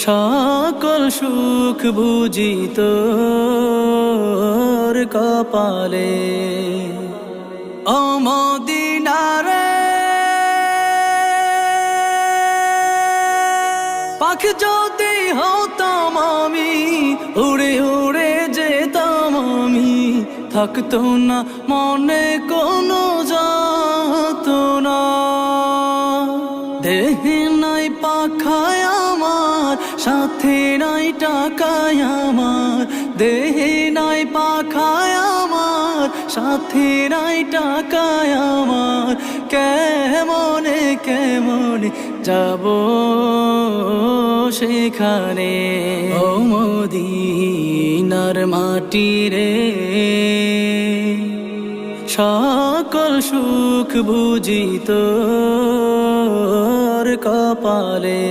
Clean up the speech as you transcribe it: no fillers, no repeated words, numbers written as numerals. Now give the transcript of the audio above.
সকল সুখ বুঝি তোর কপালে। ও মদিনারে পাখি যদি হতাম আমি, উড়ে উড়ে যেতাম আমি, থাকতো না মনে কোনো যাতনা। দেহে নাই পাখায় আমার, সাথে নাই টাকায় আমার, দেহে নাই পাখায় আমার, সাথে নাই টাকায় আমার, কেমনে কেমনে যাব সেখানে। ও মদিনার মাটি রে, সকল সুখ বুঝি তোর কপালে।